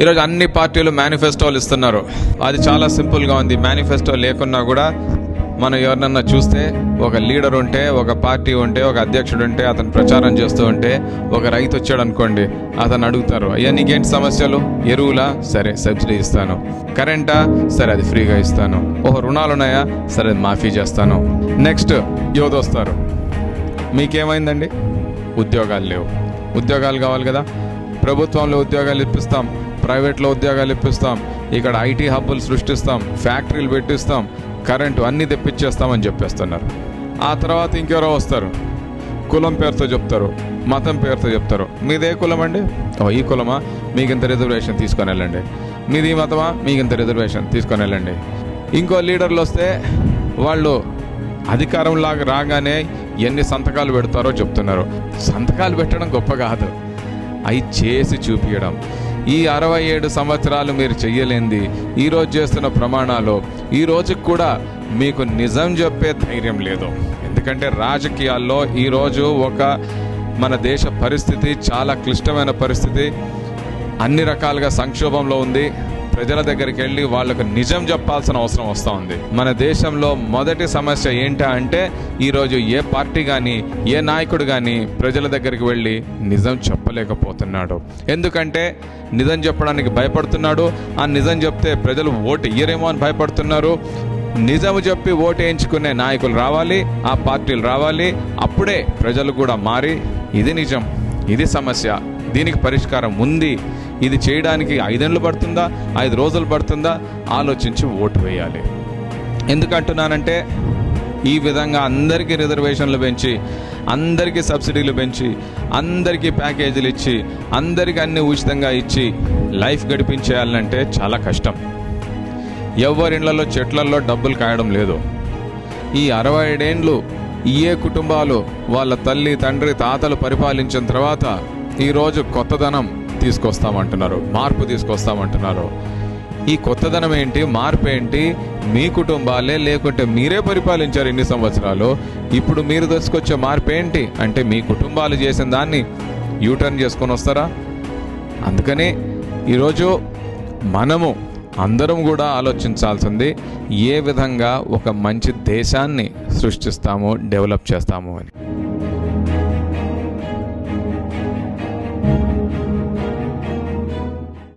ఈరోజు అన్ని పార్టీలు మేనిఫెస్టోలు ఇస్తున్నారు. అది చాలా సింపుల్గా ఉంది. మేనిఫెస్టో లేకున్నా కూడా మనం ఎవరినన్నా చూస్తే ఒక లీడర్ ఉంటే, ఒక పార్టీ ఉంటే, ఒక అధ్యక్షుడు ఉంటే, అతను ప్రచారం చేస్తూ ఉంటే, ఒక రైతు వచ్చాడు అనుకోండి, అతను అడుగుతారు, అయ్యా నీకేంటి సమస్యలు? ఎరువులా? సరే సబ్సిడీ ఇస్తాను. కరెంటా? సరే అది ఫ్రీగా ఇస్తాను. రుణాలు ఉన్నాయా? సరే అది మాఫీ చేస్తాను. నెక్స్ట్ యువత వస్తారు, మీకేమైందండి? ఉద్యోగాలు లేవు. ఉద్యోగాలు కావాలి కదా, ప్రభుత్వంలో ఉద్యోగాలు ఇప్పిస్తాం, ప్రైవేట్లో ఉద్యోగాలు ఇప్పిస్తాం, ఇక్కడ ఐటీ హబ్బులు సృష్టిస్తాం, ఫ్యాక్టరీలు పెట్టిస్తాం, కరెంటు అన్నీ తెప్పించేస్తామని చెప్పేస్తున్నారు. ఆ తర్వాత ఇంకెవరో వస్తారు, కులం పేరుతో చెప్తారు, మతం పేరుతో చెప్తారు. మీదే కులం అండి? ఈ కులమా? మీకు ఇంత రిజర్వేషన్ తీసుకొని వెళ్ళండి. మీది మతమా? మీకు ఇంత రిజర్వేషన్ తీసుకొని వెళ్ళండి. ఇంకో లీడర్లు వస్తే వాళ్ళు అధికారంలాగా రాగానే ఎన్ని సంతకాలు పెడతారో చెప్తున్నారు. సంతకాలు పెట్టడం గొప్ప కాదు, అవి చేసి చూపించడం. ఈ 67 సంవత్సరాలు మీరు చెయ్యలేంది ఈరోజు చేస్తున్న ప్రమాణాలు ఈ రోజుకి కూడా మీకు నిజం చెప్పే ధైర్యం లేదు. ఎందుకంటే రాజకీయాల్లో ఈరోజు మన దేశ పరిస్థితి చాలా క్లిష్టమైన పరిస్థితి, అన్ని రకాలుగా సంక్షోభంలో ఉంది. ప్రజల దగ్గరికి వెళ్ళి వాళ్ళకు నిజం చెప్పాల్సిన అవసరం వస్తూ ఉంది. మన దేశంలో మొదటి సమస్య ఏంటా అంటే ఈరోజు ఏ పార్టీ కానీ ఏ నాయకుడు కానీ ప్రజల దగ్గరికి వెళ్ళి నిజం చెప్పలేకపోతున్నాడు. ఎందుకంటే నిజం చెప్పడానికి భయపడుతున్నాడు. ఆ నిజం చెప్తే ప్రజలు ఓటు ఇయ్యరేమో అని భయపడుతున్నారు. నిజము చెప్పి ఓటు వేయించుకునే నాయకులు రావాలి, ఆ పార్టీలు రావాలి, అప్పుడే ప్రజలు కూడా మారి ఇది నిజం, ఇది సమస్య, దీనికి పరిష్కారం ఉంది, ఇది చేయడానికి 5 ఏళ్ళు పడుతుందా, 5 రోజులు పడుతుందా ఆలోచించి ఓటు వేయాలి. ఎందుకంటున్నానంటే ఈ విధంగా అందరికీ రిజర్వేషన్లు పెంచి, అందరికీ సబ్సిడీలు పెంచి, అందరికీ ప్యాకేజీలు ఇచ్చి, అందరికీ అన్ని ఉచితంగా ఇచ్చి లైఫ్ గడిపించేయాలంటే చాలా కష్టం. ఎవరిళ్లలో చెట్లలో డబ్బులు కాయడం లేదు. ఈ 67 ఏండ్లు ఏ కుటుంబాలు వాళ్ళ తల్లి తండ్రి తాతలు పరిపాలించిన తర్వాత ఈరోజు కొత్తదనం తీసుకొస్తామంటున్నారు, మార్పు తీసుకొస్తామంటున్నారు. ఈ కొత్తదనం ఏంటి, మార్పు ఏంటి? మీ కుటుంబాలే లేకుంటే మీరే పరిపాలించారు ఇన్ని సంవత్సరాలు, ఇప్పుడు మీరు తీసుకొచ్చే మార్పు ఏంటి అంటే మీ కుటుంబాలు చేసిన దాన్ని యూటర్న్ చేసుకొని వస్తారా? అందుకని ఈరోజు మనము అందరం కూడా ఆలోచించాల్సింది ఏ విధంగా ఒక మంచి దేశాన్ని సృష్టిస్తాము, డెవలప్ చేస్తాము అని.